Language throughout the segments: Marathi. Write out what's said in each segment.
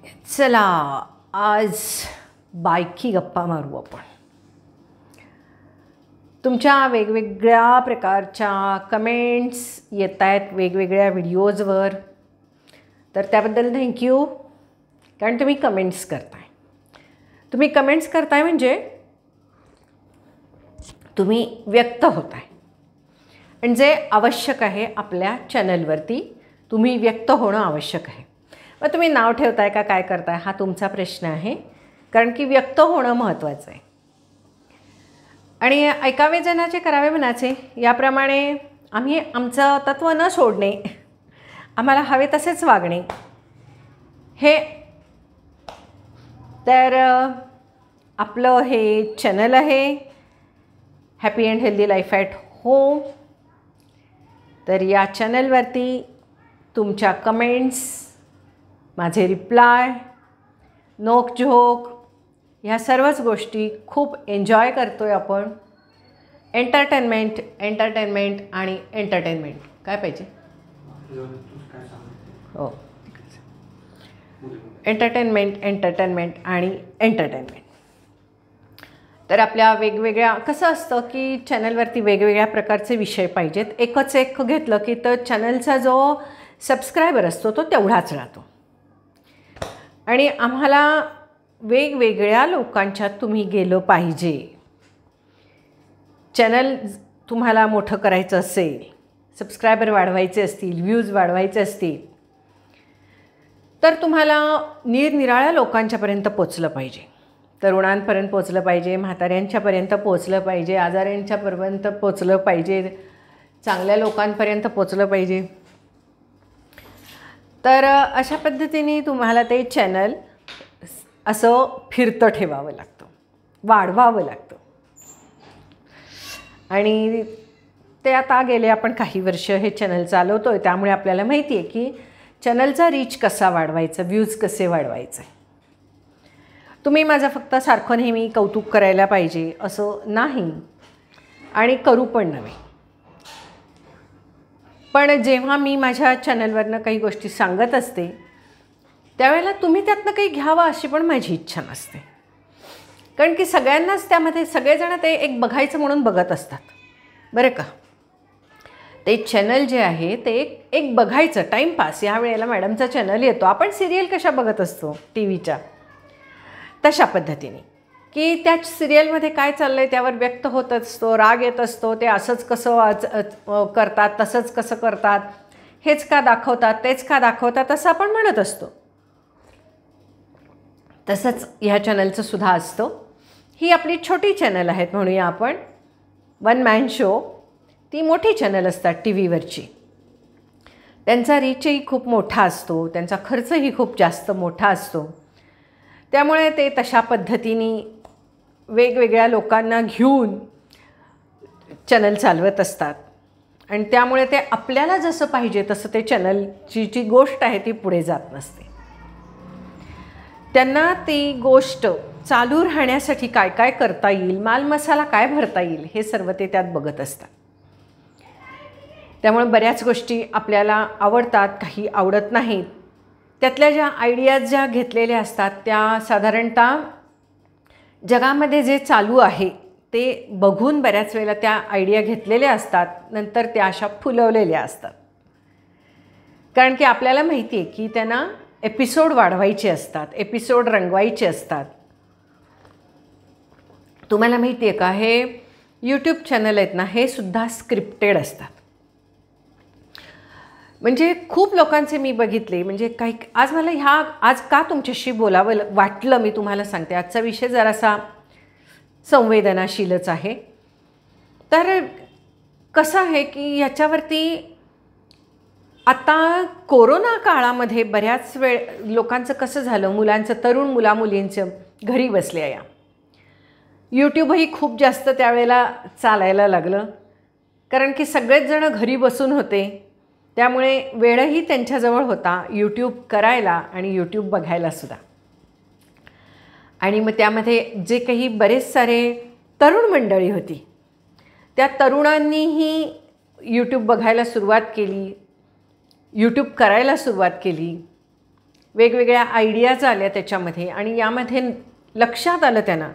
चला आज बायकी गप्पा मारू आपण. तुमच्या वेगवेगळ्या प्रकारच्या कमेंट्स येत आहेत वेगवेगळ्या व्हिडिओजवर, तर त्याबद्दल थँक्यू. कारण तुम्ही कमेंट्स करताय म्हणजे तुम्ही व्यक्त होताय, आणि जे आवश्यक आहे आपल्या चॅनलवरती तुम्ही व्यक्त होणं आवश्यक आहे. मग तुम्ही नाव ठेवताय का काय करताय हा तुमचा प्रश्न आहे, कारण की व्यक्त होणं महत्त्वाचं आहे. आणि ऐकावे जनाचे करावे मनाचे, याप्रमाणे आम्ही आमचं तत्त्व न सोडणे, आम्हाला हवे तसेच वागणे हे. तर आपलं हे चॅनल आहे happy and healthy life at home. तर या चॅनलवरती तुमच्या कमेंट्स, माझे रिप्लाय, नोकझोक ह्या सर्वच गोष्टी खूप एन्जॉय करतो आहे आपण. एंटरटेनमेंट आणि एंटरटेनमेंट काय पाहिजे हो, एंटरटेनमेंट आणि एंटरटेनमेंट. तर आपल्या वेगवेगळ्या कसं असतं की चॅनलवरती वेगवेगळ्या प्रकारचे विषय पाहिजेत. एकच एक घेतलं की तर चॅनलचा जो सबस्क्रायबर असतो तो तेवढाच राहतो. आणि आम्हाला वेगवेगळ्या लोकांच्यात तुम्ही गेलं पाहिजे. चॅनल तुम्हाला मोठं करायचं असेल, सबस्क्रायबर वाढवायचे असतील, व्ह्यूज वाढवायचे असतील, तर तुम्हाला निरनिराळ्या लोकांच्यापर्यंत पोचलं पाहिजे. तरुणांपर्यंत पोचलं पाहिजे, म्हाताऱ्यांच्यापर्यंत पोचलं पाहिजे, आजाऱ्यांच्यापर्यंत पोचलं पाहिजे, चांगल्या लोकांपर्यंत पोचलं पाहिजे. तर अशा पद्धतीने तुम्हाला ते चॅनल असं फिरतं ठेवावं लागतं, वाढवावं लागतं. आणि ते आता गेले आपण काही वर्ष हे चॅनल चालवतो आहे, त्यामुळे आपल्याला माहिती आहे की चॅनलचा रीच कसा वाढवायचा, व्ह्यूज कसे वाढवायचे. तुम्ही माझं फक्त सारखं नेहमी कौतुक करायला पाहिजे असं नाही, आणि करू पण नव्हे. पण जेव्हा मी माझ्या चॅनलवरनं काही गोष्टी सांगत असते त्यावेळेला तुम्ही त्यातनं काही घ्यावं अशी पण माझी इच्छा नसते. कारण की सगळ्यांनाच त्यामध्ये सगळेजण ते एक बघायचं म्हणून बघत असतात, बरं का. ते चॅनल जे आहे ते एक बघायचं टाईमपास. या वेळेला मॅडमचा चॅनल येतो, आपण सिरियल कशा बघत असतो टी व्हीच्या, तशा पद्धतीने की त्या सिरियलमध्ये काय चाललं आहे त्यावर व्यक्त होत असतो, राग येत असतो. ते असंच कसं करतात, तसंच कसं करतात, हेच का दाखवतात, तेच का दाखवतात, असं आपण म्हणत असतो. तसंच ह्या चॅनलचं सुद्धा असतं. ही आपली छोटी चॅनल आहेत म्हणूया आपण, वन मॅन शो. ती मोठी चॅनल असतात टी व्हीवरची. त्यांचा रीचही खूप मोठा असतो, त्यांचा खर्चही खूप जास्त मोठा असतो. त्यामुळे ते तशा पद्धतीने वेगवेगळ्या लोकांना घेऊन चॅनल चालवत असतात. आणि त्यामुळे ते आपल्याला जसं पाहिजे तसं ते चॅनलची जी गोष्ट आहे ती पुढे जात नसते. त्यांना ती गोष्ट चालू राहण्यासाठी काय काय करता येईल, मालमसाला काय भरता येईल, हे सर्व ते त्यात बघत असतात. त्यामुळे बऱ्याच गोष्टी आपल्याला आवडतात, काही आवडत नाहीत. त्यातल्या ज्या आयडियाज ज्या घेतलेल्या असतात त्या साधारणतः जगामध्ये जे चालू आहे ते बघून बऱ्याच वेळेला त्या आयडिया घेतलेल्या असतात, नंतर त्या अशा फुलवलेल्या असतात. कारण की आपल्याला माहिती आहे की त्यांना एपिसोड वाढवायचे असतात, एपिसोड रंगवायचे असतात. तुम्हाला माहिती आहे का, हे यूट्यूब चॅनल आहेत ना, हे सुद्धा स्क्रिप्टेड असतात. म्हणजे खूप लोकांचे मी बघितले, म्हणजे काही आज मला आज का तुमच्याशी बोलावं वाटलं मी तुम्हाला सांगते. आजचा विषय जरासा संवेदनाशीलच आहे. तर कसं आहे की ह्याच्यावरती आता कोरोना काळामध्ये बऱ्याच वेळ लोकांचं कसं झालं, मुलांचं, तरुण मुलामुलींचं घरी बसल्या या यूट्यूबही खूप जास्त त्यावेळेला चालायला लागलं. कारण की सगळेच जण घरी बसून होते, त्यामुळे वेळही त्यांच्याजवळ होता यूट्यूब करायला आणि यूट्यूब बघायलासुद्धा. आणि मग त्यामध्ये जे काही बरेच सारे तरुण मंडळी होती त्या तरुणांनीही यूट्यूब बघायला सुरुवात केली, यूट्यूब करायला सुरुवात केली. वेगवेगळ्या आयडियाज आल्या त्याच्यामध्ये आणि यामध्ये लक्षात आलं त्यांना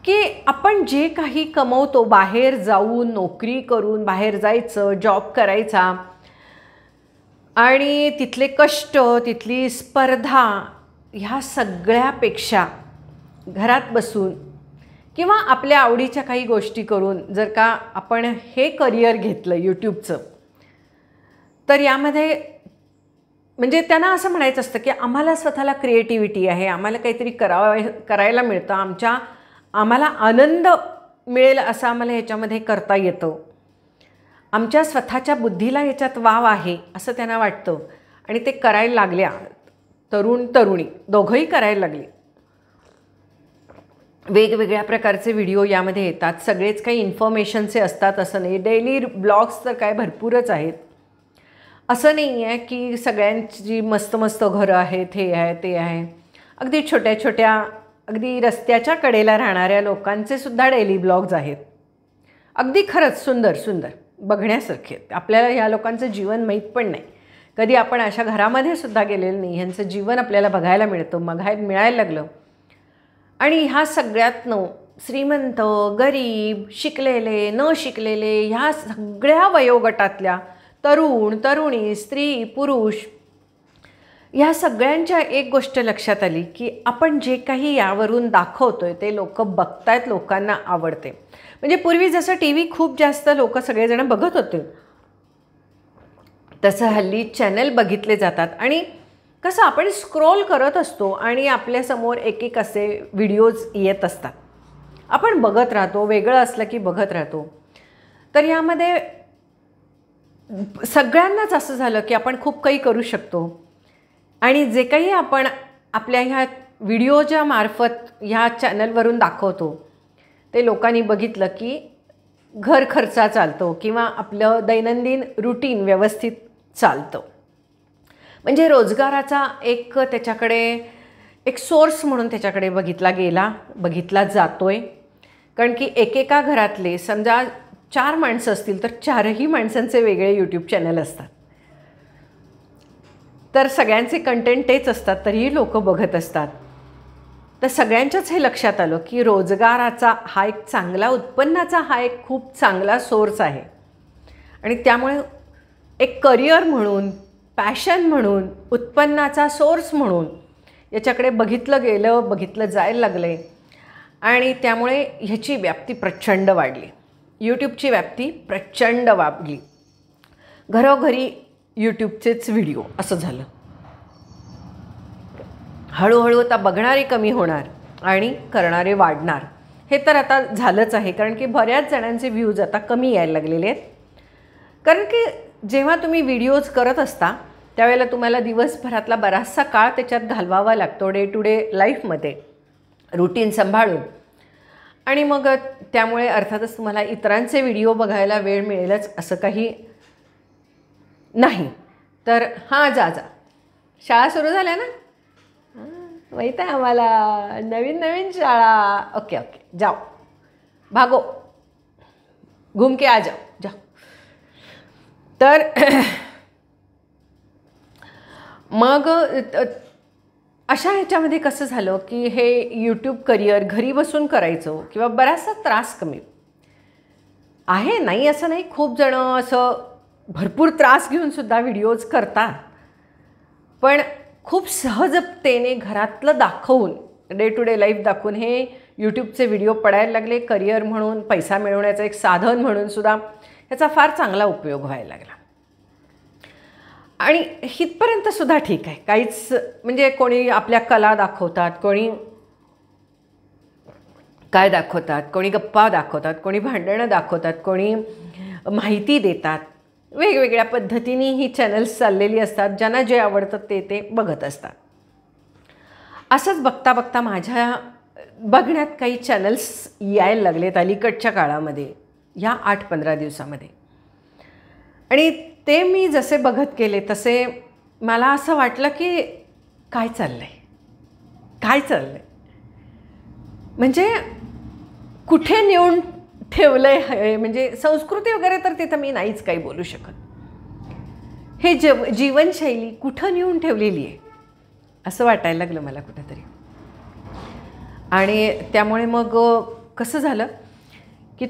की आपण जे काही कमवतो, बाहेर जाऊन नोकरी करून बाहेर जायचं, जॉब करायचा आणि तिथले कष्ट, तिथली स्पर्धा, ह्या सगळ्यापेक्षा घरात बसून किंवा आपल्या आवडीच्या काही गोष्टी करून जर का आपण हे करिअर घेतलं यूट्यूबचं, तर यामध्ये म्हणजे त्यांना असं म्हणायचं असतं की आम्हाला स्वतःला क्रिएटिव्हिटी आहे, आम्हाला काहीतरी करायला मिळतं, आम्हाला आनंद मिळेल असं आम्हाला ह्याच्यामध्ये करता येतं, आमच्या स्वतःच्या बुद्धीला ह्याच्यात वाव आहे असं त्यांना वाटतं आणि ते करायला लागल्या. तरुण तरुणी दोघंही करायला लागली. वेगवेगळ्या प्रकारचे व्हिडिओ यामध्ये येतात. सगळेच काही इन्फॉर्मेशनचे असतात असं नाही. डेली ब्लॉग्स तर काय भरपूरच आहेत. असं नाही आहे की सगळ्यांची मस्त मस्त घरं आहेत, हे आहे ते आहे. अगदी छोट्या छोट्या अगदी रस्त्याच्या कडेला राहणाऱ्या लोकांचे सुद्धा डेली ब्लॉग्स आहेत. अगदी खरंच सुंदर सुंदर बघण्यासारखे. आपल्याला ह्या लोकांचं जीवन माहीत पण नाही. कधी आपण अशा घरामध्ये सुद्धा गेलेलं नाही. ह्यांचं जीवन आपल्याला बघायला मिळतं, मिळायला लागलं. आणि ह्या सगळ्यातनं श्रीमंत, गरीब, शिकलेले, न शिकलेले, ह्या सगळ्या वयोगटातल्या तरुण, तरुणी, स्त्री, पुरुष, ह्या सगळ्यांच्या एक गोष्ट लक्षात आली की आपण जे काही यावरून दाखवतोय ते लोक बघतायत, लोकांना आवडते. म्हणजे पूर्वी जसं टी व्ही खूप जास्त लोक सगळेजण बघत होते, तसं हल्ली चॅनल बघितले जातात. आणि कसं आपण स्क्रोल करत असतो आणि आपल्यासमोर एक एक असे व्हिडिओज येत असतात. आपण बघत राहतो, वेगळं असलं की बघत राहतो. तर यामध्ये सगळ्यांनाच असं झालं की आपण खूप काही करू शकतो आणि जे काही आपण आपल्या ह्या व्हिडिओच्या मार्फत ह्या चॅनलवरून दाखवतो ते लोकांनी बघितलं की घर खर्चा चालतो किंवा आपलं दैनंदिन रुटीन व्यवस्थित चालतं. म्हणजे रोजगाराचा एक त्याच्याकडे एक सोर्स म्हणून त्याच्याकडे बघितला जातोय. कारण की एकेका घरातले समजा 4 माणसं असतील तर 4ही माणसांचे वेगळे यूट्यूब चॅनल असतात. तर सगळ्यांचे कंटेंट तेच असतात, तरीही लोक बघत असतात. तर सगळ्यांच्याच हे लक्षात आलं की रोजगाराचा हा एक चांगला, उत्पन्नाचा हा एक खूप चांगला सोर्स आहे. आणि त्यामुळे एक करिअर म्हणून, पॅशन म्हणून, उत्पन्नाचा सोर्स म्हणून याच्याकडे बघितलं जायला लागले. आणि त्यामुळे ह्याची व्याप्ती प्रचंड वाढली. यूट्यूबची व्याप्ती प्रचंड वाढली. घरोघरी यूट्यूबचेच व्हिडिओ असं झालं. हळूहळू आता बघणारे कमी होणार आणि करणारे वाढणार. हे तर आता झालंच आहे. कारण की बऱ्याच जणांचे व्ह्यूज आता कमी यायला लागलेले आहेत. कारण की जेव्हा तुम्ही व्हिडिओज करत असता त्यावेळेला तुम्हाला दिवसभरातला बराचसा काळ त्याच्यात घालवावा लागतो, डे टू डे लाईफमध्ये रुटीन सांभाळून. आणि मग त्यामुळे अर्थातच तुम्हाला इतरांचे व्हिडिओ बघायला वेळ मिळेलच असं काही नाही. तर हां, जा शाळा सुरू झाल्या ना, माहीत आहे आम्हाला, नवीन शाळा. ओके जाओ, भागो, घूम के आ जाओ. तर मग अशा ह्याच्यामध्ये कसं झालं की हे यूट्यूब करिअर घरी बसून करायचं किंवा बराचसा त्रास कमी आहे. नाही असं नाही, खूप जणं असं भरपूर त्रास घेऊनसुद्धा व्हिडिओज करतात. पण खूप सहजतेने घरातलं दाखवून, डे टू डे लाईफ दाखवून हे यूट्यूबचे व्हिडिओ पडायला लागले. करिअर म्हणून, पैसा मिळवण्याचं एक साधन म्हणून सुद्धा ह्याचा फार चांगला उपयोग व्हायला लागला. आणि हितपर्यंत सुद्धा ठीक आहे. काहीच म्हणजे कोणी आपल्या कला दाखवतात, कोणी काय दाखवतात, कोणी गप्पा दाखवतात, कोणी भांडणं दाखवतात, कोणी माहिती देतात. वेगवेगळ्या पद्धतीने ही चॅनल्स चाललेली असतात. ज्यांना जे आवडतं ते बघत असतात. असंच बघता बघता माझ्या बघण्यात काही चॅनल्स यायला लागलेत अलीकडच्या काळामध्ये, ह्या 8-15 दिवसामध्ये. आणि ते मी जसे बघत गेले तसे मला असं वाटलं की काय चाललं आहे, म्हणजे कुठे नेऊन ठेवलं आहे. म्हणजे संस्कृती वगैरे तर तिथं मी नाहीच काही बोलू शकत. हे जीवनशैली कुठं नेऊन ठेवलेली आहे असं वाटायला लागलं मला कुठेतरी. आणि त्यामुळे मग कसं झालं की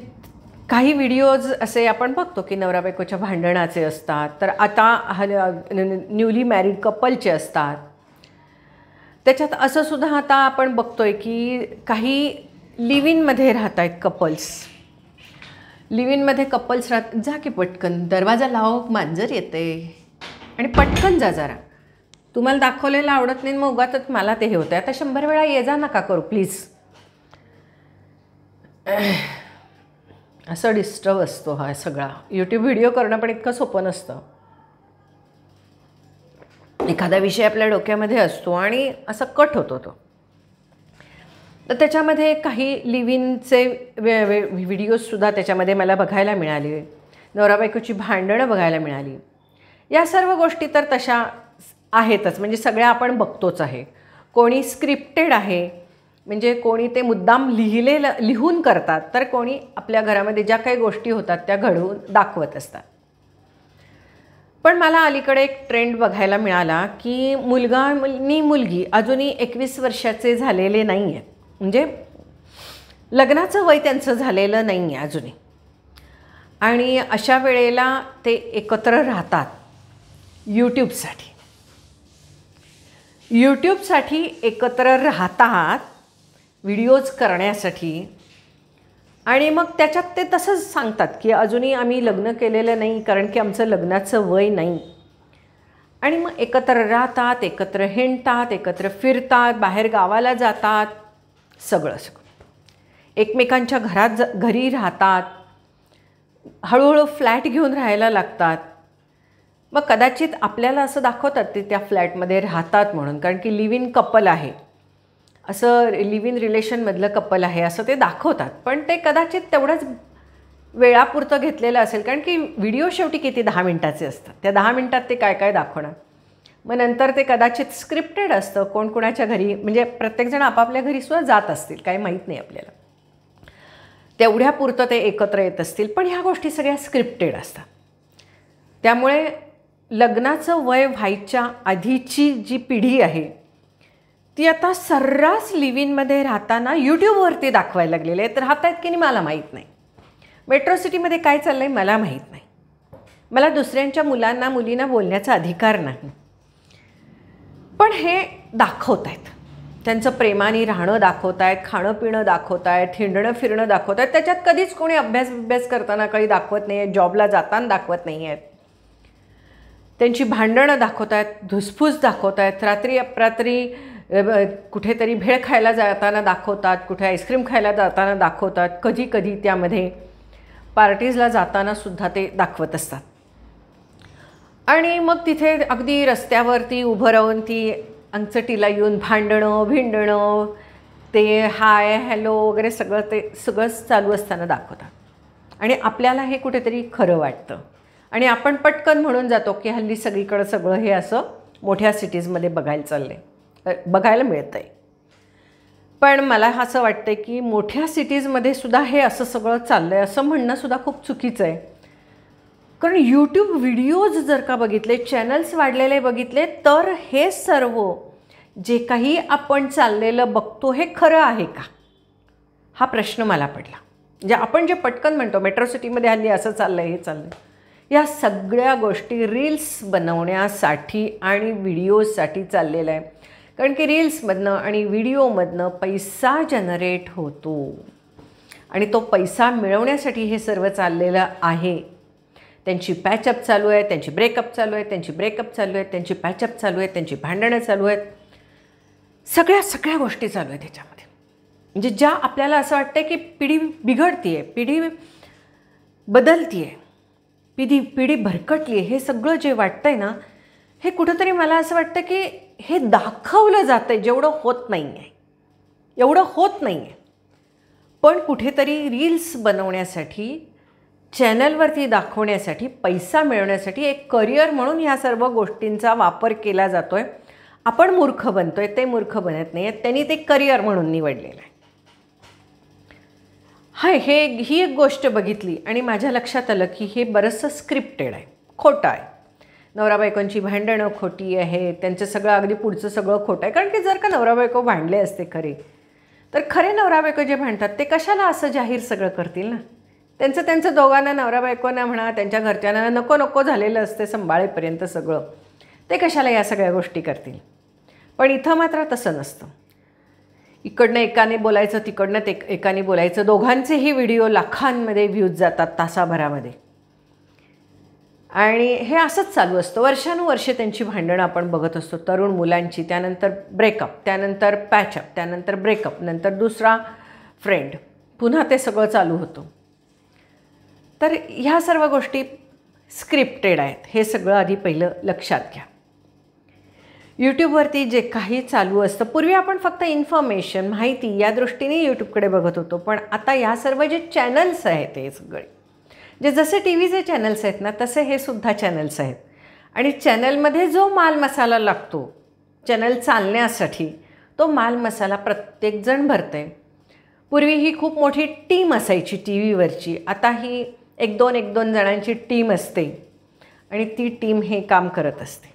काही व्हिडिओज असे आपण बघतो की नवरा बायकोच्या भांडणाचे असतात, तर आता न्यूली मॅरिड कपलचे असतात. त्याच्यात असं सुद्धा आता आपण बघतोय की काही लिव्ह इनमध्ये राहत आहेत कपल्स. लिव्ह इनमध्ये कपल्स जा की पटकन दरवाजा लाव, मांजर येते आणि पटकन जा जरा. तुम्हाला दाखवलेलं आवडत नाही मग उगाच मला ते हे होतं. आता 100 वेळा ये जा नका करू प्लीज. असं डिस्टर्ब असतो हा सगळा. यूट्यूब व्हिडिओ करणं पण इतकं सोपं नसतं. एखादा विषय आपल्या डोक्यामध्ये असतो आणि असं कट होतो तो. तर त्याच्यामध्ये काही लिव्ह इनचे व्हिडिओजसुद्धा त्याच्यामध्ये मला बघायला मिळाले. नवरा बायकोची भांडणं बघायला मिळाली. या सर्व गोष्टी तर तशा आहेतच, म्हणजे सगळ्या आपण बघतोच आहे. कोणी स्क्रिप्टेड आहे, म्हणजे कोणी ते मुद्दाम लिहून करतात, तर कोणी आपल्या घरामध्ये ज्या काही गोष्टी होतात त्या घडवून दाखवत असतात. पण मला अलीकडे एक ट्रेंड बघायला मिळाला की मुलगा आणि मुलगी अजूनही 21 वर्षाचे झालेले नाही आहेत, म्हणजे लग्नाचं वय त्यांचं झालेलं नाही आहे अजूनही. आणि अशा वेळेला ते एकत्र राहतात यूट्यूबसाठी एकत्र राहतात व्हिडिओज करण्यासाठी. आणि मग त्याच्यात ते तसंच सांगतात की अजूनही आम्ही लग्न केलेलं नाही कारण की आमचं लग्नाचं वय नाही. आणि मग एकत्र राहतात, एकत्र हिंडतात, एकत्र फिरतात, बाहेर गावाला जातात, सगळं एकमेकांच्या घरी राहतात. हळूहळू फ्लॅट घेऊन राहायला लागतात. मग कदाचित आपल्याला असं दाखवतात ते त्या फ्लॅटमध्ये राहतात म्हणून, कारण की लिव्ह इन कपल आहे, असं लिव्ह इन रिलेशनमधलं कपल आहे असं ते दाखवतात. पण ते कदाचित तेवढंच वेळापुरतं घेतलेलं असेल, कारण की व्हिडिओ शेवटी किती 10 मिनटाचे असतात. त्या 10 मिनटात ते काय काय दाखवणार. मग नंतर ते कदाचित स्क्रिप्टेड असतं. कोण कोणाच्या घरी, म्हणजे प्रत्येकजण आपापल्या घरीसुद्धा जात असतील, काही माहीत नाही आपल्याला. तेवढ्यापुरतं ते एकत्र येत असतील, पण ह्या गोष्टी सगळ्या स्क्रिप्टेड असतात. त्यामुळे लग्नाचं वय व्हायच्या आधीची जी पिढी आहे ती आता सर्रास लिव्ह इनमध्ये राहताना यूट्यूबवरती दाखवायला लागलेले आहेत. राहत आहेत की नाही मला माहीत नाही. मेट्रो सिटीमध्ये काय चाललं आहे मला माहीत नाही. मला दुसऱ्यांच्या मुलींना बोलण्याचा अधिकार नाही. पण हे दाखवत आहेत, त्यांचं प्रेमाने राहणं दाखवत आहेत, खाणं पिणं दाखवत आहेत, हिंडणं फिरणं दाखवत आहेत. त्याच्यात कधीच कोणी अभ्यास करताना काही दाखवत नाही आहे, जॉबला जाताना दाखवत नाही आहेत. त्यांची भांडणं दाखवत आहेत, धुसफूस दाखवत आहेत, रात्री अपरात्री कुठेतरी भेळ खायला जाताना दाखवतात, कुठे आईस्क्रीम खायला जाताना दाखवतात, कधी कधी त्यामध्ये पार्टीजला जातानासुद्धा ते दाखवत असतात. आणि मग तिथे अगदी रस्त्यावरती उभं राहून ती अंगचटीला येऊन भांडणं भिंडणं, ते हाय हॅलो वगैरे सगळंच चालू असताना दाखवतात. आणि आपल्याला हे कुठेतरी खरं वाटतं आणि आपण पटकन म्हणून जातो की हल्ली सगळीकडं सगळं हे असं मोठ्या सिटीजमध्ये बघायला मिळतं आहे. पण मला असं वाटतं की मोठ्या सिटीजमध्ये सुद्धा हे असं सगळं चाललं आहे असं म्हणणंसुद्धा खूप चुकीचं आहे. कारण यूट्यूब व्हिडिओज जर का बघितले, चॅनल्स वाढलेले बघितले, तर हे सर्व जे काही आपण चाललेलं बघतो हे खरं आहे का, हा प्रश्न मला पडला. म्हणजे आपण जे पटकन म्हणतो मेट्रो सिटीमध्ये हल्ली असं चाललं आहे, हे चाललं आहे, या सगळ्या गोष्टी रील्स बनवण्यासाठी आणि व्हिडिओजसाठी चाललेलं आहे. कारण की रील्समधनं आणि व्हिडिओमधनं पैसा जनरेट होतो आणि तो पैसा मिळवण्यासाठी हे सर्व चाललेलं आहे. त्यांची पॅचअप चालू आहे, त्यांची ब्रेकअप चालू आहे, त्यांची ब्रेकअप चालू आहेत, त्यांची पॅचअप चालू आहेत, त्यांची भांडणं चालू आहेत, सगळ्या गोष्टी चालू आहेत त्याच्यामध्ये. म्हणजे ज्या आपल्याला असं वाटतं की पिढी बिघडती आहे, पिढी बदलती आहे, पिढी भरकटली आहे, हे सगळं जे वाटतं आहे ना, हे कुठंतरी मला असं वाटतं की हे दाखवलं जातं आहे, जेवढं होत नाही आहे, एवढं होत नाही आहे. पण कुठेतरी रील्स बनवण्यासाठी, चॅनलवरती दाखवण्यासाठी, पैसा मिळवण्यासाठी एक करिअर म्हणून ह्या सर्व गोष्टींचा वापर केला जातो आहे. आपण मूर्ख बनतो आहे, ते मूर्ख बनत नाही आहेत, त्यांनी ते करिअर म्हणून निवडलेलं आहे. ही एक गोष्ट बघितली आणि माझ्या लक्षात आलं की हे बरंचसं स्क्रिप्टेड आहे, खोटं आहे. नवरा बायकोंची भांडणं खोटी आहेत, त्यांचं सगळं अगदी पुढचं सगळं खोटं आहे. कारण की जर का नवरा बायको भांडले असते खरे, तर खरे नवरा बायको जे भांडतात ते कशाला असं जाहीर सगळं करतील ना. त्यांचं दोघांना, नवरा बायकोंना म्हणा, त्यांच्या घरच्यांना नको नको झालेलं असते सांभाळेपर्यंत सगळं, ते कशाला या सगळ्या गोष्टी करतील. पण इथं मात्र तसं नसतं. इकडनं एकाने बोलायचं, तिकडनं एकाने बोलायचं, दोघांचेही व्हिडिओ लाखांमध्ये व्ह्यूज जातात तासाभरामध्ये. आणि हे असंच चालू असतं. वर्षानुवर्षे त्यांची भांडणं आपण बघत असतो, तरुण मुलांची. त्यानंतर ब्रेकअप, त्यानंतर पॅचअप, त्यानंतर ब्रेकअप, नंतर दुसरा फ्रेंड, पुन्हा ते सगळं चालू होतं. तर ह्या सर्व गोष्टी स्क्रिप्टेड आहेत, हे सगळं आधी पहिलं लक्षात घ्या. यूट्यूबवरती जे काही चालू असतं, पूर्वी आपण फक्त इन्फॉर्मेशन, माहिती या दृष्टीने यूट्यूबकडे बघत होतो. पण आता या सर्व जे चॅनल्स आहेत हे सगळे, जे जसे टी व्हीचे चॅनल्स आहेत ना, तसे हे सुद्धा चॅनल्स आहेत. आणि चॅनलमध्ये जो माल मसाला लागतो चॅनल चालण्यासाठी, तो माल मसाला प्रत्येकजण भरतं आहे. पूर्वी ही खूप मोठी टीम असायची टी व्हीवरची, आता ही एक दोन जणांची टीम असते आणि ती टीम हे काम करत असते.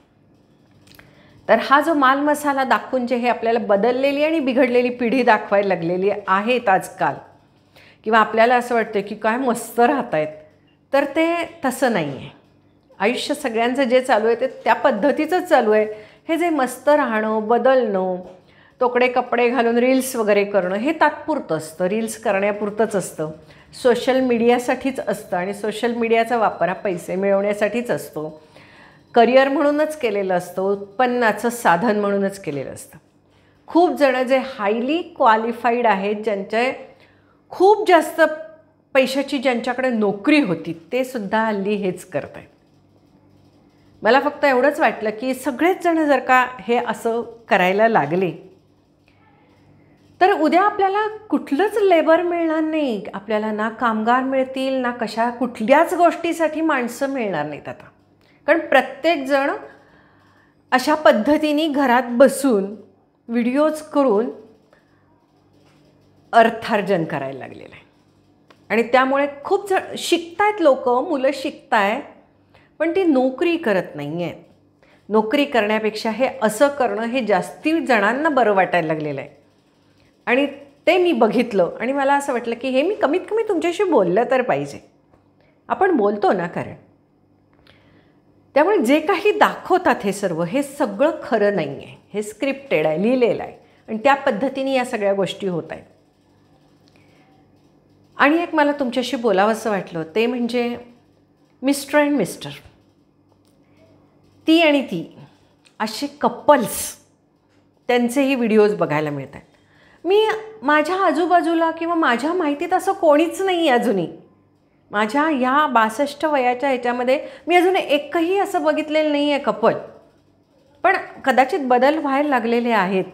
तर हा जो माल मसाला दाखवून जे हे आपल्याला बदललेली आणि बिघडलेली पिढी दाखवायला लागलेली आहेत आजकाल, किंवा आपल्याला असं वाटतं की काय मस्त राहत आहेत, तर ते तसं नाही आहे. आयुष्य सगळ्यांचं जे चालू आहे ते त्या पद्धतीचंच चालू आहे. हे जे मस्त राहणं, बदलणं, तोकडे कपडे घालून रील्स वगैरे करणं, हे तात्पुरतं असतं, रील्स करण्यापुरतंच असतं, सोशल मीडियासाठीच असतं. आणि सोशल मीडियाचा वापर हा पैसे मिळवण्यासाठीच असतो, करिअर म्हणूनच केलेलं असतं, उत्पन्नाचं साधन म्हणूनच केलेलं असतं. खूप जणं जे हायली क्वालिफाईड आहेत, ज्यांचे खूप जास्त पैशाची ज्यांच्याकडे नोकरी होती, ते सुद्धा हल्ली हेच करत आहेत. मला फक्त एवढंच वाटलं की सगळेच जण जर का हे असं करायला लागले, तर उद्या आपल्याला कुठलंच लेबर मिळणार नाही. आपल्याला ना कामगार मिळतील, ना कुठल्याच गोष्टीसाठी माणसं मिळणार नाहीत आता. कारण प्रत्येकजण अशा पद्धतीने घरात बसून व्हिडिओज करून अर्थार्जन करायला लागलेलं आहे. आणि त्यामुळे खूप जण शिकतायत, मुलं शिकतायत, पण ती नोकरी करत नाही आहेत. नोकरी करण्यापेक्षा हे असं करणं हे जास्ती जणांना बरं वाटायला लागलेलं आहे. आणि ते मी बघितलं आणि मला असं वाटलं की हे मी कमीत कमी तुमच्याशी बोललं तर पाहिजे. आपण बोलतो ना कारण. त्यामुळे जे काही दाखवतात हे सगळं खरं नाही आहे, हे स्क्रिप्टेड आहे, लिहिलेलं आहे. आणि त्या पद्धतीने या सगळ्या गोष्टी होत आहेत. आणि एक मला तुमच्याशी बोलावंसं वाटलं, ते म्हणजे मिस्टर अँड मिस्टर, ती आणि ती असे कपल्स, त्यांचेही व्हिडिओज बघायला मिळतात. मी माझ्या आजूबाजूला किंवा माझ्या माहितीत असं कोणीच नाही आहे अजूनही. माझ्या ह्या 62 वयाच्या ह्याच्यामध्ये मी अजून एकही असं बघितलेलं नाही आहे कपल. पण कदाचित बदल व्हायला लागलेले आहेत,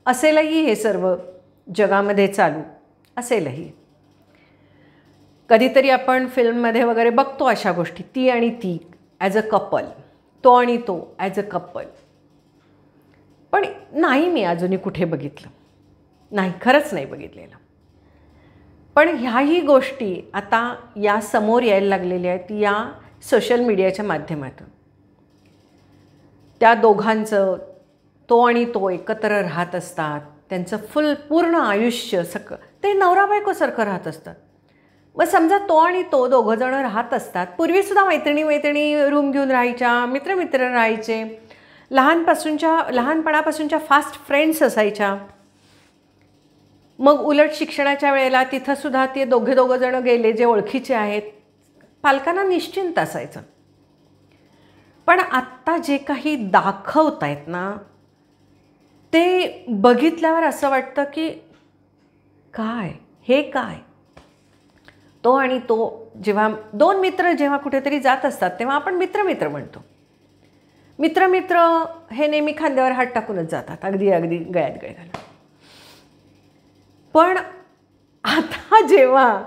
असेलही हे सर्व जगामध्ये चालू असेलही. कधीतरी आपण फिल्ममध्ये वगैरे बघतो अशा गोष्टी, ती आणि ती ॲज अ कपल, तो आणि तो ॲज अ कपल. पण नाही, मी अजूनही कुठे बघितलं नाही, खरंच नाही बघितलेलं. पण ह्याही गोष्टी आता या समोर यायला लागलेल्या आहेत या सोशल मीडियाच्या माध्यमातून. त्या दोघांचं, तो आणि तो एकत्र राहत असतात, त्यांचं पूर्ण आयुष्य ते नवरा बायकोसारखं राहत असतात. मग समजा तो आणि तो दोघंजणं राहत असतात. पूर्वीसुद्धा मैत्रिणी रूम घेऊन राहायच्या, मित्र राहायचे, लहानपणापासूनच्या फास्ट फ्रेंड्स असायच्या. मग उलट शिक्षणाच्या वेळेला तिथंसुद्धा ते दोघंजणं गेले जे ओळखीचे आहेत, पालकांना निश्चिंत असायचं. पण आत्ता जे काही दाखवत आहेत ना, ते बघितल्यावर असं वाटतं की हे काय. तो आणि तो जेव्हा दोन मित्र जेव्हा कुठेतरी जात असतात तेव्हा आपण मित्र म्हणतो. मित्र हे नेहमी खांद्यावर हात टाकूनच जातात, अगदी गळ्यात गळे घालून. पण आता जेव्हा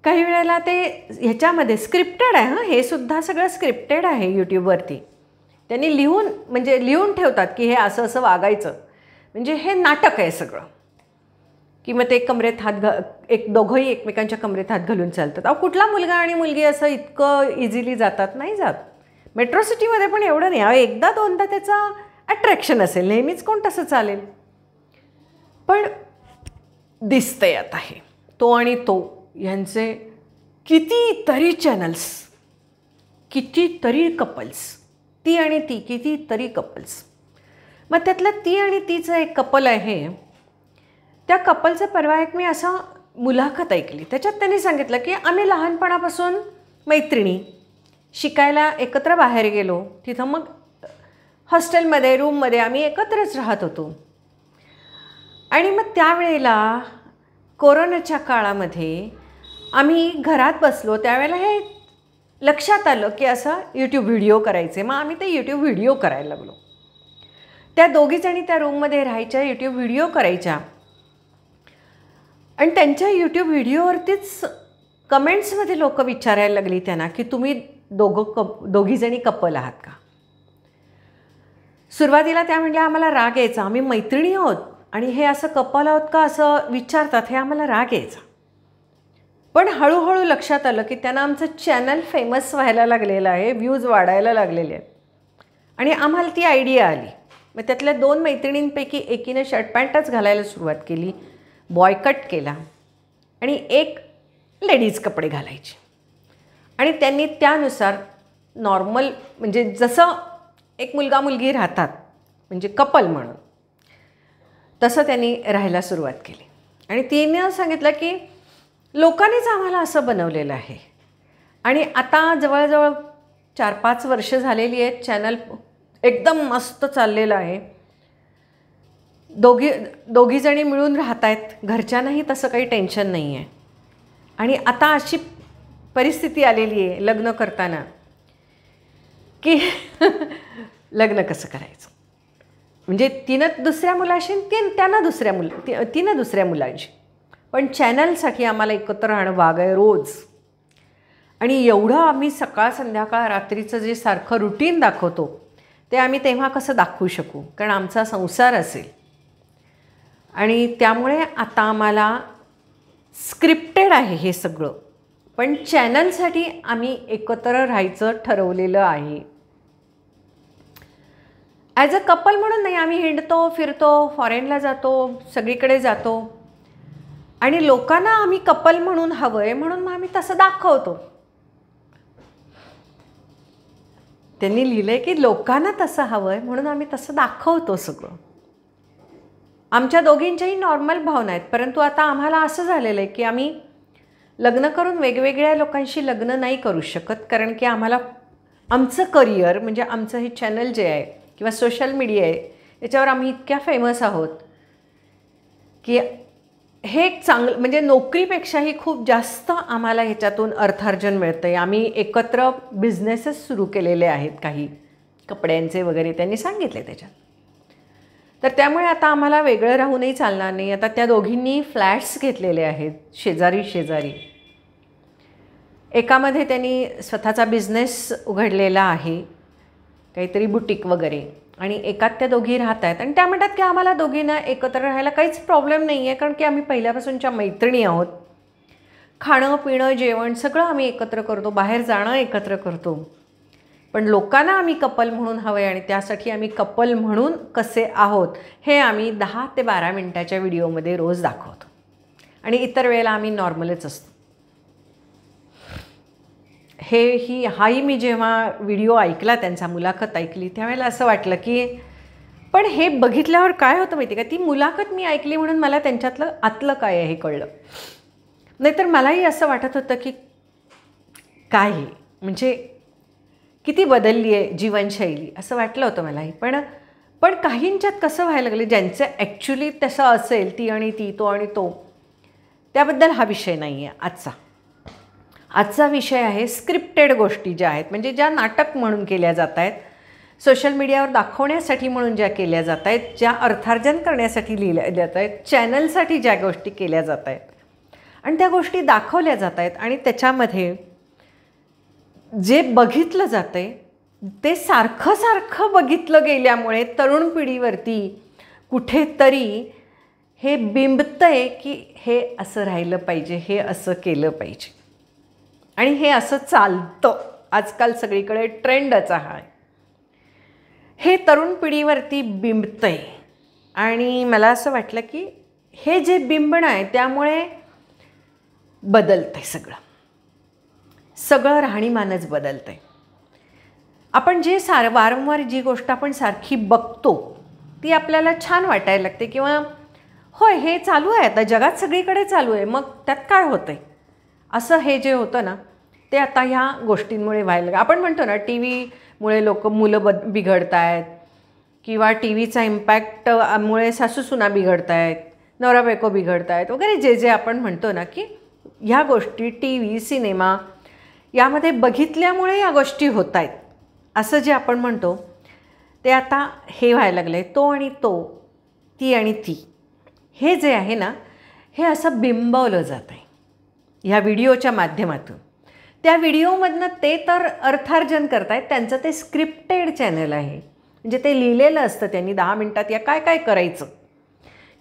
काही वेळेला ते ह्याच्यामध्ये स्क्रिप्टेड आहे, हे सुद्धा सगळं स्क्रिप्टेड आहे. यूट्यूबवरती त्यांनी लिहून ठेवतात की हे असं वागायचं, म्हणजे हे नाटक आहे सगळं. की मग ते दोघंही एकमेकांच्या कमरेत हात घालून चालतात. कुठला मुलगा आणि मुलगी असं इतकं इझिली जातात? नाही जात. मेट्रो सिटीमध्ये पण एवढं नाही. एकदा दोनदा त्याचा अट्रॅक्शन असेल, नेहमीच कोण तसं चालेल. पण दिसतंय आता हे तो आणि तो यांचे कितीतरी चॅनल्स, कितीतरी कपल्स, ती आणि ती कितीतरी कपल्स. मग त्यातलं ती आणि तीचं एक कपल आहे. त्या कपलचं परवा एक मी असं मुलाखत ऐकली. त्याच्यात त्यांनी सांगितलं की आम्ही लहानपणापासून मैत्रिणी, शिकायला एकत्र बाहेर गेलो, तिथं मग हॉस्टेलमध्ये रूममध्ये आम्ही एकत्रच राहत होतो. आणि मग त्यावेळेला कोरोनाच्या काळामध्ये आम्ही घरात बसलो, त्यावेळेला हे लक्षात आलं की असं यूट्यूब व्हिडिओ करायचे. मग आम्ही ते यूट्यूब व्हिडिओ करायला लागलो. त्या दोघीजणी त्या रूममध्ये राहायच्या, यूट्यूब व्हिडिओ करायच्या. आणि त्यांच्या यूट्यूब व्हिडिओवरतीच कमेंट्समध्ये लोक विचारायला लागली त्यांना की तुम्ही दोघीजणी कपल आहात का. सुरुवातीला त्या म्हटल्या आम्हाला राग यायचा, आम्ही मैत्रिणी आहोत आणि हे असं कपल आहोत का असं विचारतात, हे आम्हाला राग यायचा. पण हळूहळू लक्षात आलं की त्यांना आमचं चॅनल फेमस व्हायला लागलेलं आहे, व्ह्यूज वाढायला लागलेले आहेत. आणि आम्हाला ती आयडिया आली. मग त्यातल्या 2 मैत्रिणींपैकी एकीनं शर्ट पॅन्टच घालायला सुरुवात केली, बॉयकट केला आणि एक लेडीज कपडे घालायचे. आणि त्यांनी त्यानुसार नॉर्मल म्हणजे जसं एक मुलगा मुलगी राहतात म्हणजे कपल म्हणून, तसं त्यांनी राहायला सुरुवात केली. आणि तिने सांगितलं की लोकांनीच आम्हाला असं बनवलेलं आहे. आणि आता जवळजवळ 4-5 वर्ष झालेली आहेत, चॅनल एकदम मस्त चाललेलं आहे. दोघीजणी मिळून राहत आहेत, घरच्यांनाही तसं काही टेन्शन नाही आहे. आणि आता अशी परिस्थिती आलेली आहे लग्न करताना की लग्न कसं करायचं, म्हणजे तिनं दुसऱ्या मुलाशी, तिनं दुसऱ्या मुलांशी. पण चॅनलसाठी आम्हाला एकत्र राहणं भाग आहे रोज. आणि एवढं आम्ही सकाळ संध्याकाळ रात्रीचं जे सारखं रुटीन दाखवतो ते आम्ही तेव्हा कसं दाखवू शकू, कारण आमचा संसार असेल. आणि त्यामुळे आता आम्हाला स्क्रिप्टेड आहे हे सगळं, पण चॅनलसाठी आम्ही एकत्र राहायचं ठरवलेलं आहे. ॲज अ कपल म्हणून नाही, आम्ही हिंडतो फिरतो, फॉरेनला जातो, सगळीकडे जातो. आणि लोकांना आम्ही कपल म्हणून हवं आहे म्हणून मग आम्ही तसं दाखवतो. त्यांनी लिहिलं आहे की लोकांना तसं हवं आहे म्हणून आम्ही तसं दाखवतो सगळं. आमच्या दोघींच्याही नॉर्मल भावना आहेत, परंतु आता आम्हाला असं झालेलं आहे की आम्ही लग्न करून वेगवेगळ्या लोकांशी लग्न नाही करू शकत, कारण की आम्हाला आमचं करिअर म्हणजे आमचं हे चॅनल जे आहे किंवा सोशल मीडिया आहे याच्यावर आम्ही इतक्या फेमस आहोत की हे एक चांगलं म्हणजे नोकरीपेक्षाही खूप जास्त आम्हाला ह्याच्यातून अर्थार्जन मिळतं आहे. आम्ही एकत्र बिझनेसेस सुरू केलेले आहेत, काही कपड्यांचे वगैरे त्यांनी सांगितले त्याच्यात. तर त्यामुळे आता आम्हाला वेगळं राहूनही चालणार नाही. आता त्या दोघींनी फ्लॅट्स घेतलेले आहेत शेजारी शेजारी. एकामध्ये त्यांनी स्वतःचा बिझनेस उघडलेला आहे, काहीतरी बुटीक वगैरे. आणि एकात त्या दोघी राहत आहेत. आणि त्या म्हणतात की आम्हाला दोघींना एकत्र राहायला काहीच प्रॉब्लेम नाही आहे, कारण की आम्ही पहिल्यापासूनच्या मैत्रिणी आहोत. खाणं पिणं जेवण सगळं आम्ही एकत्र करतो, बाहेर जाणं एकत्र करतो. पण लोकांना आम्ही कपल म्हणून हवं आहे आणि त्यासाठी आम्ही कपल म्हणून कसे आहोत हे आम्ही 10 ते 12 मिनटाच्या व्हिडिओमध्ये रोज दाखवतो. आणि इतर वेळेला आम्ही नॉर्मलच असतो. हाही मी जेव्हा व्हिडिओ ऐकला, त्यांचा मुलाखत ऐकली, त्यावेळेला असं वाटलं की पण हे बघितल्यावर काय होतं माहिती का, ती मुलाखत मी ऐकली म्हणून मला त्यांच्यातलं आतलं काय आहे हे कळलं. नाहीतर मलाही असं वाटत होतं की काय हे म्हणजे किती बदलली आहे जीवनशैली असं वाटलं होतं मलाही. पण काहींच्यात कसं व्हायला लागलं, ज्यांचं ॲक्च्युली तसं असेल, ती आणि ती, तो आणि तो, त्याबद्दल हा विषय नाही आहे आजचा. आजचा विषय आहे स्क्रिप्टेड गोष्टी ज्या आहेत, म्हणजे ज्या नाटक म्हणून केल्या जात आहेत, सोशल मीडियावर दाखवण्यासाठी म्हणून ज्या केल्या जात आहेत, ज्या अर्थार्जन करण्यासाठी लिहिल्या जात आहेत, चॅनलसाठी ज्या गोष्टी केल्या जात आहेत आणि त्या गोष्टी दाखवल्या जात आहेत. आणि त्याच्यामध्ये जे बघितलं जातं आहे ते सारखं सारखं बघितलं गेल्यामुळे तरुण पिढीवरती कुठेतरी हे बिंबतं आहे की हे असं राहिलं पाहिजे, हे असं केलं पाहिजे आणि हे असं चालतं आजकाल सगळीकडे ट्रेंडच आहे. हे तरुण पिढीवरती बिंबतंय आणि मला असं वाटलं की हे जे बिंबणं आहे त्यामुळे बदलतंय सगळं राहणीमानच बदलतंय. आपण जे वारंवार जी गोष्ट आपण सारखी बघतो ती आपल्याला छान वाटायला लागते किंवा होय हे चालू आहे आता जगात सगळीकडे चालू आहे मग त्यात काय होतं आहे असं हे जे होतं ना ते आता ह्या गोष्टींमुळे व्हायला लागलं. आपण म्हणतो ना टी व्हीमुळे मुलं बिघडत आहेत किंवा टी व्हीचा इम्पॅक्टमुळे सासूसुना बिघडत आहेत, नवरा बायको बिघडत आहेत वगैरे जे जे आपण म्हणतो ना की ह्या गोष्टी टी व्ही सिनेमा यामध्ये बघितल्यामुळे या गोष्टी होत आहेत असं जे आपण म्हणतो ते आता हे व्हायला लागलं आहे. तो आणि तो, ती आणि ती, हे जे आहे ना हे असं बिंबवलं जात आहे ह्या व्हिडिओच्या माध्यमातून. त्या व्हिडिओमधनं ते तर अर्थार्जन करत आहेत, त्यांचं ते स्क्रिप्टेड चॅनल आहे. म्हणजे ते लिहिलेलं असतं त्यांनी 10 मिनटात या काय काय करायचं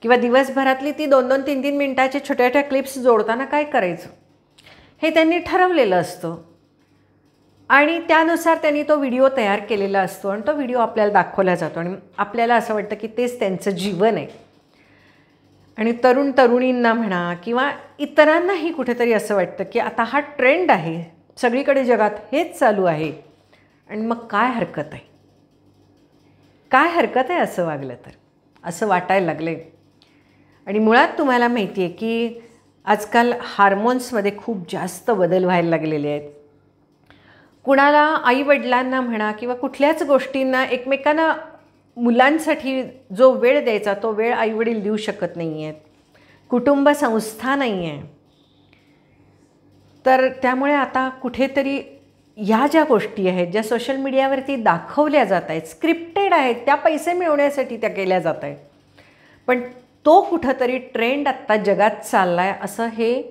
किंवा दिवसभरातली ती 2-2, 3-3 मिनटाच्या छोट्या छोट्या क्लिप्स जोडताना काय करायचं हे त्यांनी ठरवलेलं असतं आणि त्यानुसार त्यांनी तो व्हिडिओ तयार केलेला असतो आणि तो व्हिडिओ आपल्याला दाखवला जातो आणि आपल्याला असं वाटतं की तेच त्यांचं जीवन आहे. आणि तरुणींना म्हणा किंवा इतरांनाही कुठेतरी असं वाटतं की आता हा ट्रेंड आहे, सगळीकडे जगात हेच चालू आहे आणि मग काय हरकत आहे असं वागलं तर, असं वाटायला लागले. आणि मुळात तुम्हाला माहिती आहे की आजकाल हार्मोन्समध्ये खूप जास्त बदल व्हायला लागलेले आहेत. कुणाला आईवडिलांना म्हणा किंवा कुठल्याच गोष्टींना एकमेकांना मुलांसाठी जो वेळ द्यायचा तो वेळ आईवडील देऊ शकत नाही आहेत, कुटुंब संस्था नाही आहे. तर त्यामुळे आता कुठेतरी ह्या ज्या गोष्टी आहेत ज्या सोशल मीडियावरती दाखवल्या जात आहेत, स्क्रिप्टेड आहेत, त्या पैसे मिळवण्यासाठी त्या केल्या जात आहेत, पण तो कुठंतरी ट्रेंड आत्ता जगात चालला आहे असं हे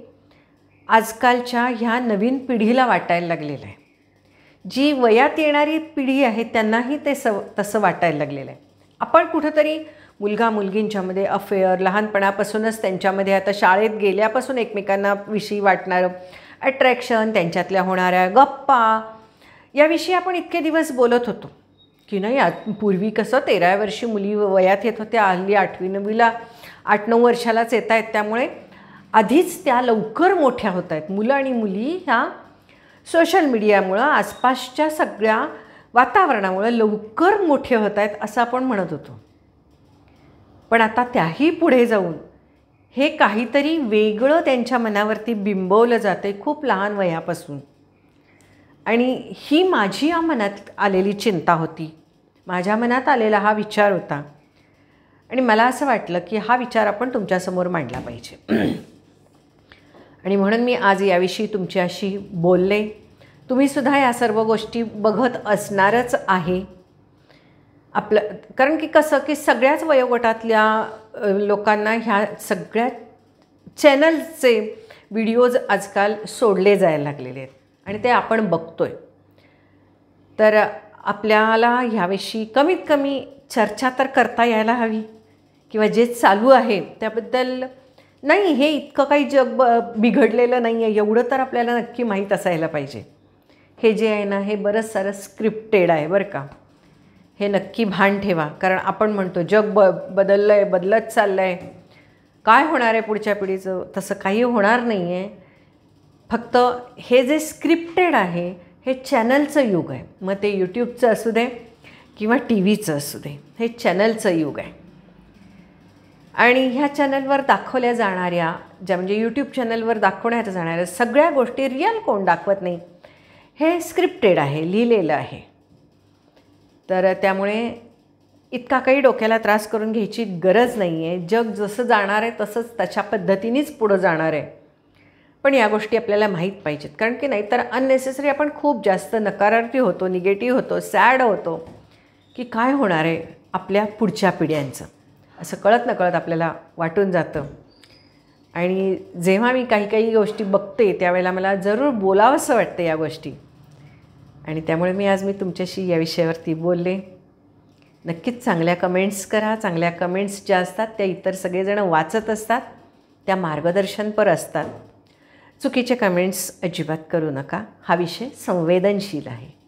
आजकालच्या ह्या नवीन पिढीला वाटायला लागलेलं आहे. जी वयात येणारी पिढी आहे त्यांनाही ते तसं वाटायला लागलेलं आहे. आपण कुठंतरी मुलगा मुलगींच्यामध्ये अफेअर लहानपणापासूनच त्यांच्यामध्ये आता शाळेत गेल्यापासून एकमेकांना विषयी वाटणारं अट्रॅक्शन, त्यांच्यातल्या होणाऱ्या गप्पा याविषयी आपण इतके दिवस बोलत होतो की नाही. पूर्वी कसं 13व्या वर्षी मुली वयात येत होत्या, हल्ली 8वी-9वीला 8-9 वर्षालाच येत आहेत. त्यामुळे आधीच त्या लवकर मोठ्या होत आहेत. मुलं आणि मुली ह्या सोशल मीडियामुळं आसपासच्या सगळ्या वातावरणामुळं लवकर मोठे होत आहेत असं आपण म्हणत होतो. पण आता त्याही पुढे जाऊन हे काहीतरी वेगळं त्यांच्या मनावरती बिंबवलं जातं आहे खूप लहान वयापासून. आणि ही माझी या मनात आलेली चिंता होती, माझ्या मनात आलेला हा विचार होता आणि मला असं वाटलं की हा विचार आपण तुमच्यासमोर मांडला पाहिजे. आणि म्हणून मी आज याविषयी तुमच्याशी बोलले. तुम्हीसुद्धा या सर्व गोष्टी बघत असणारच आहे आपलं, कारण की कसं की सगळ्याच वयोगटातल्या लोकांना ह्या सगळ्या चॅनल्सचे व्हिडिओज आजकाल सोडले जायला लागलेले आहेत आणि ते आपण बघतो आहे. तर आपल्याला ह्याविषयी कमीत कमी चर्चा तर करता यायला हवी किंवा जे चालू आहे त्याबद्दल नाही, हे इतकं काही जग बिघडलेलं नाही आहे एवढं तर आपल्याला नक्की माहीत असायला पाहिजे. हे जे आहे ना हे बरंच सारं स्क्रिप्टेड आहे बरं का, हे नक्की भान ठेवा. कारण आपण म्हणतो जग बदललं आहे, बदलत चाललं आहे, काय होणार आहे पुढच्या पिढीचं, तसं काही होणार नाही आहे. फक्त हे जे स्क्रिप्टेड आहे हे चॅनलचं युग आहे. मग ते यूट्यूबचं असू दे किंवा टी व्हीचं असू दे, हे चॅनलचं युग आहे. आणि ह्या चॅनलवर दाखवल्या जाणाऱ्या ज्या म्हणजे यूट्यूब चॅनलवर दाखवण्यात जाणाऱ्या सगळ्या गोष्टी रिअल कोण दाखवत नाही, हे स्क्रिप्टेड आहे, लिहिलेलं आहे. तर त्यामुळे इतका काही डोक्याला त्रास करून घ्यायची गरज नाही आहे. जग जसं जाणार आहे तसंच त्याच्या पद्धतीनेच पुढं जाणार आहे. पण या गोष्टी आपल्याला माहीत पाहिजेत, कारण की नाहीतर अननेसेसरी आपण खूप जास्त नकारार्थी होतो, निगेटिव्ह होतो, सॅड होतो की काय होणार आहे आपल्या पुढच्या पिढ्यांचं, असं कळत नकळत आपल्याला वाटून जातं. आणि जेव्हा मी काही काही गोष्टी बघते त्यावेळेला मला जरूर बोलावंसं वाटतं या गोष्टी. आणि त्यामुळे मी तुमच्याशी या विषयावरती बोलले. नक्कीच चांगल्या कमेंट्स करा. चांगल्या कमेंट्स ज्या असतात त्या इतर सगळेजण वाचत असतात, त्या मार्गदर्शनपर असतात. चुकीचे कमेंट्स अजिबात करू नका. हा विषय संवेदनशील आहे.